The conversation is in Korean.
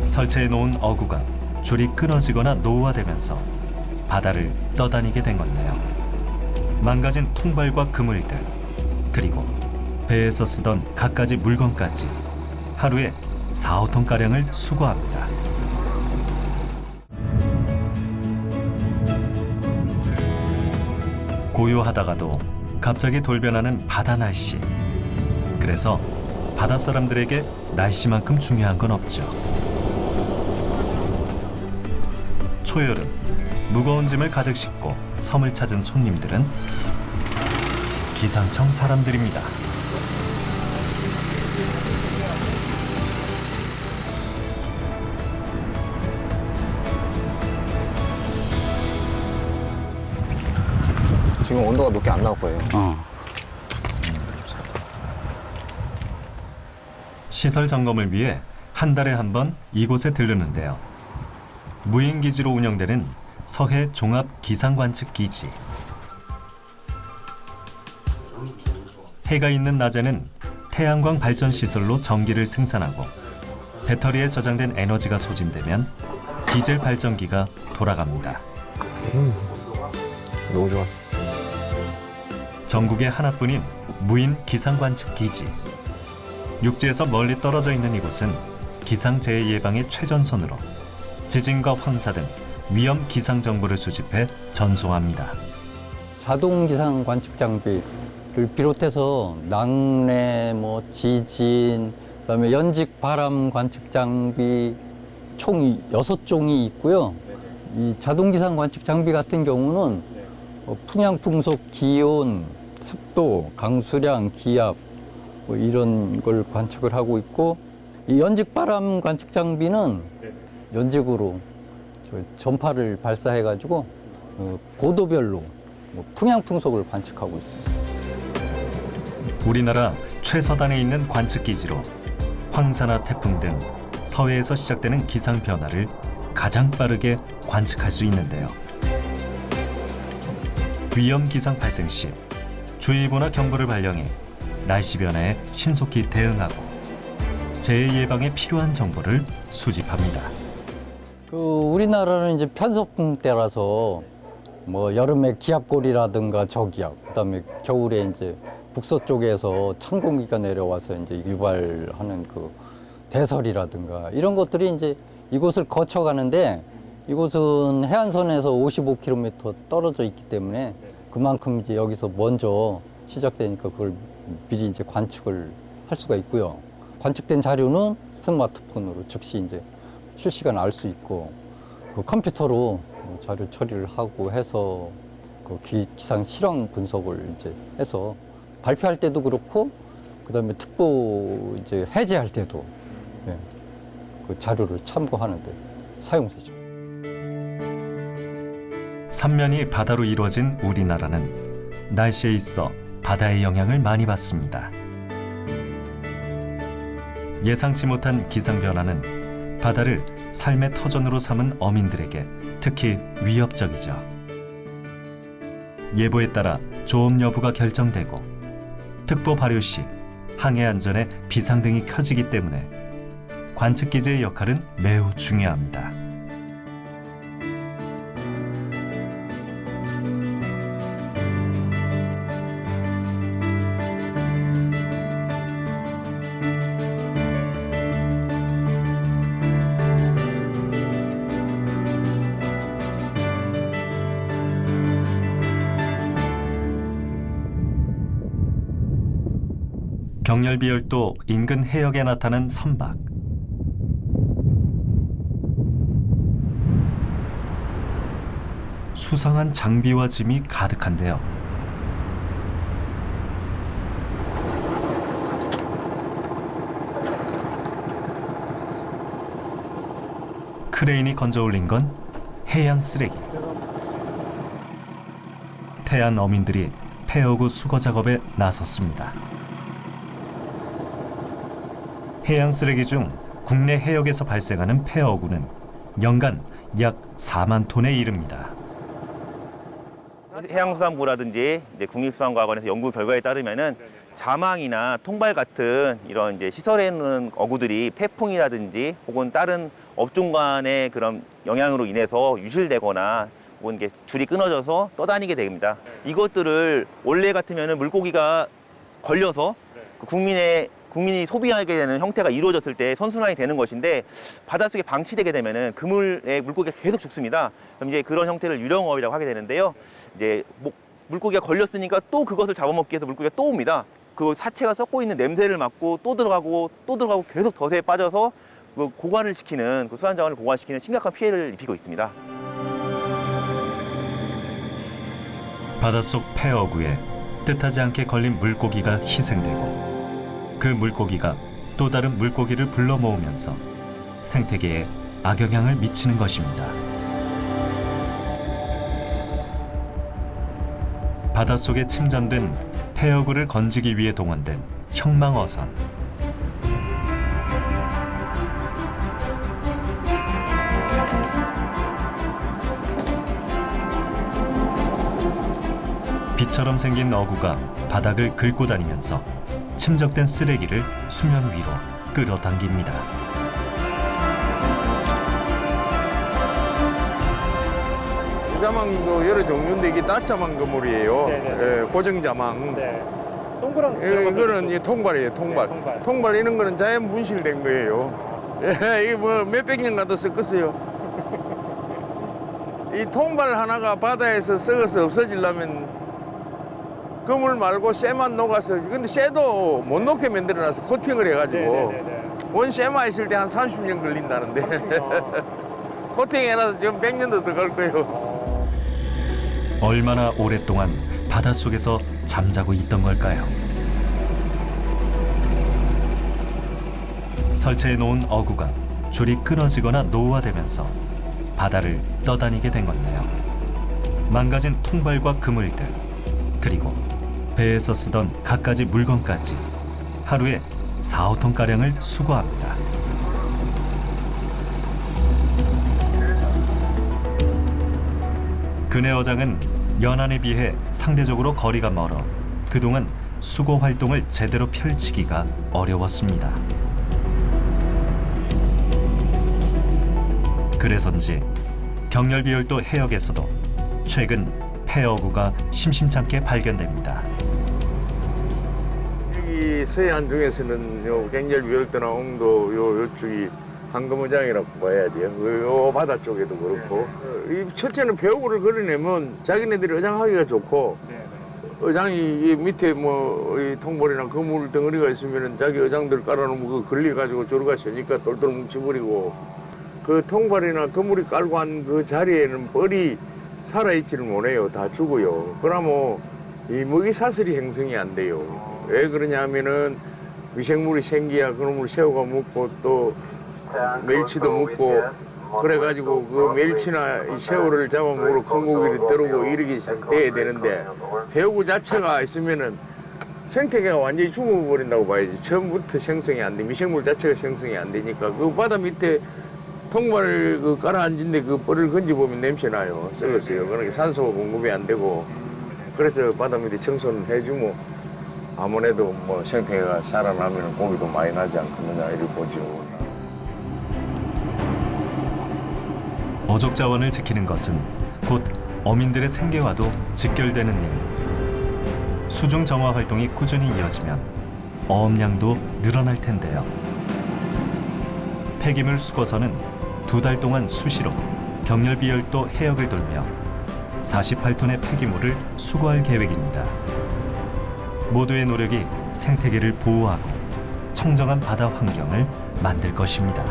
설치해 놓은 어구가 줄이 끊어지거나 노후화되면서 바다를 떠다니게 된 건데요. 망가진 통발과 그물들, 그리고 배에서 쓰던 갖가지 물건까지 하루에 4, 5톤가량을 수거합니다. 고요하다가도 갑자기 돌변하는 바다 날씨. 그래서 바다 사람들에게 날씨만큼 중요한 건 없죠. 초여름, 무거운 짐을 가득 싣고 섬을 찾은 손님들은 기상청 사람들입니다. 지금 온도가 높게 안 나올 거예요. 시설 점검을 위해 한 달에 한 번 이곳에 들르는데요. 무인기지로 운영되는 서해 종합 기상관측기지. 해가 있는 낮에는 태양광 발전 시설로 전기를 생산하고 배터리에 저장된 에너지가 소진되면 디젤 발전기가 돌아갑니다. 너무 좋아. 전국에 하나뿐인 무인 기상관측기지. 육지에서 멀리 떨어져 있는 이곳은 기상재해 예방의 최전선으로 지진과 황사 등 위험 기상 정보를 수집해 전송합니다. 자동 기상 관측 장비를 비롯해서 낙뢰, 지진, 그다음에 연직 바람 관측 장비 총 6종이 있고요. 이 자동 기상 관측 장비 같은 경우는 풍향, 풍속, 기온, 습도, 강수량, 기압 이런 걸 관측을 하고 있고, 이 연직 바람 관측 장비는 연직으로 전파를 발사해가지고 고도별로 풍향, 풍속을 관측하고 있습니다. 우리나라 최서단에 있는 관측기지로 황사나 태풍 등 서해에서 시작되는 기상 변화를 가장 빠르게 관측할 수 있는데요. 위험 기상 발생 시 주의보나 경보를 발령해 날씨 변화에 신속히 대응하고 재해 예방에 필요한 정보를 수집합니다. 우리나라는 이제 편서풍 때라서 여름에 기압골이라든가 저기압, 그다음에 겨울에 이제 북서쪽에서 찬 공기가 내려와서 이제 유발하는 그 대설이라든가 이런 것들이 이제 이곳을 거쳐가는데, 이곳은 해안선에서 55km 떨어져 있기 때문에 그만큼 이제 여기서 먼저 시작되니까 그걸 미리 이제 관측을 할 수가 있고요. 관측된 자료는 스마트폰으로 즉시 이제 실시간 알 수 있고, 그 컴퓨터로 자료 처리를 하고 해서 그 기상 실황 분석을 이제 해서 발표할 때도 그렇고, 그다음에 특보 이제 해제할 때도 그 자료를 참고하는데 사용되죠. 삼면이 바다로 이루어진 우리나라는 날씨에 있어 바다의 영향을 많이 받습니다. 예상치 못한 기상 변화는 바다를 삶의 터전으로 삼은 어민들에게 특히 위협적이죠. 예보에 따라 조업 여부가 결정되고 특보 발효 시 항해 안전에 비상등이 켜지기 때문에 관측기지의 역할은 매우 중요합니다. 경렬비열도 인근 해역에 나타난 선박. 수상한 장비와 짐이 가득한데요. 크레인이 건져 올린 건 해양 쓰레기. 태안 어민들이 폐어구 수거 작업에 나섰습니다. 해양 쓰레기 중 국내 해역에서 발생하는 폐어구는 연간 약 4만 톤에 이릅니다. 해양수산부라든지 이제 국립수산과학원에서 연구 결과에 따르면은 자망이나 통발 같은 이런 이제 시설에 있는 어구들이 태풍이라든지 혹은 다른 업종 간의 그런 영향으로 인해서 유실되거나 혹은 이게 줄이 끊어져서 떠다니게 됩니다. 이것들을 원래 같으면 물고기가 걸려서 그 국민이 소비하게 되는 형태가 이루어졌을 때 선순환이 되는 것인데 바닷속에 방치되게 되면은 그물에 물고기가 계속 죽습니다. 그럼 이제 그런 형태를 유령어업이라고 하게 되는데요. 이제 물고기가 걸렸으니까 또 그것을 잡아먹기 위해서 물고기가 또 옵니다. 그 사체가 썩고 있는 냄새를 맡고 또 들어가고 계속 덫에 빠져서 그 고갈을 시키는 그 수산자원을 고갈시키는 심각한 피해를 입히고 있습니다. 바닷속 폐어구에 뜻하지 않게 걸린 물고기가 희생되고 그 물고기가 또 다른 물고기를 불러 모으면서 생태계에 악영향을 미치는 것입니다. 바닷속에 침전된 폐어구를 건지기 위해 동원된 형망어선. 빛처럼 생긴 어구가 바닥을 긁고 다니면서 침적된 쓰레기를 수면 위로 끌어당깁니다. 자망도 여러 종류인데 이게 따자망 그물이에요. 예, 고정자망. 네. 동그란 이거는 이 통발이에요, 통발. 네, 통발. 통발 이런 거는 자연 분실된 거예요. 예, 이게 뭐 몇백 년 가도 썩었어요. 이 통발 하나가 바다에서 썩어서 없어지려면 그물 말고 쇠만 녹아서, 근데 쇠도 못 녹게 만들어놔서 코팅을 해가지고 원 쇠만 있을 때 한 30년 걸린다는데 코팅해놔서 지금 100년도 더 갈 거예요. 얼마나 오랫동안 바닷속에서 잠자고 있던 걸까요? 설치해 놓은 어구가 줄이 끊어지거나 노후화되면서 바다를 떠다니게 된 건데요. 망가진 통발과 그물들, 그리고 배에서 쓰던 갖가지 물건까지 하루에 4, 5톤가량을 수거합니다. 근해어장은 연안에 비해 상대적으로 거리가 멀어 그동안 수거 활동을 제대로 펼치기가 어려웠습니다. 그래서인지 경렬비열도 해역에서도 최근 폐어구가 심심찮게 발견됩니다. 여기 서해안 중에서는 요 갱렬비열도나 옹도 요쪽이 황금어장이라고 봐야 돼요. 요 바다 쪽에도 그렇고. 이 첫째는 배어구를 걸어내면 자기네들이 어장하기가 좋고, 어장이 이 밑에 이 통볼이나 그물 덩어리가 있으면 자기 어장들 깔아놓으면 그거 걸려가지고 조류가 세니까 똘똘 뭉쳐버리고, 그 통발이나 그물이 깔고 한 그 자리에는 벌이 살아있지를 못해요. 다 죽어요. 그러면 이 먹이 사슬이 형성이 안 돼요. 왜 그러냐면은 미생물이 생기야 그놈을 새우가 먹고 또 멸치도 먹고 그래가지고 그 멸치나 이 새우를 잡아먹으러 큰 고기를 들어오고 이렇게 돼야 되는데 배어구 자체가 있으면은 생태계가 완전히 죽어버린다고 봐야지. 처음부터 생성이 안 돼. 미생물 자체가 생성이 안 되니까 그 바다 밑에 통발을 그 깔아앉은데 그 뻘을 건져보면 냄새 나요. 썩었어요. 그러니까 산소가 공급이 안 되고 그래서 바다 밑에 청소는 해주면 아무래도 뭐 생태계가 살아나면 고기도 많이 나지 않겠느냐 이렇게 보죠. 어족 자원을 지키는 것은 곧 어민들의 생계와도 직결되는 일. 수중 정화 활동이 꾸준히 이어지면 어업량도 늘어날 텐데요. 폐기물 수거선은 2달 동안 수시로 경렬비열도 해역을 돌며 48톤의 폐기물을 수거할 계획입니다. 모두의 노력이 생태계를 보호하고 청정한 바다 환경을 만들 것입니다.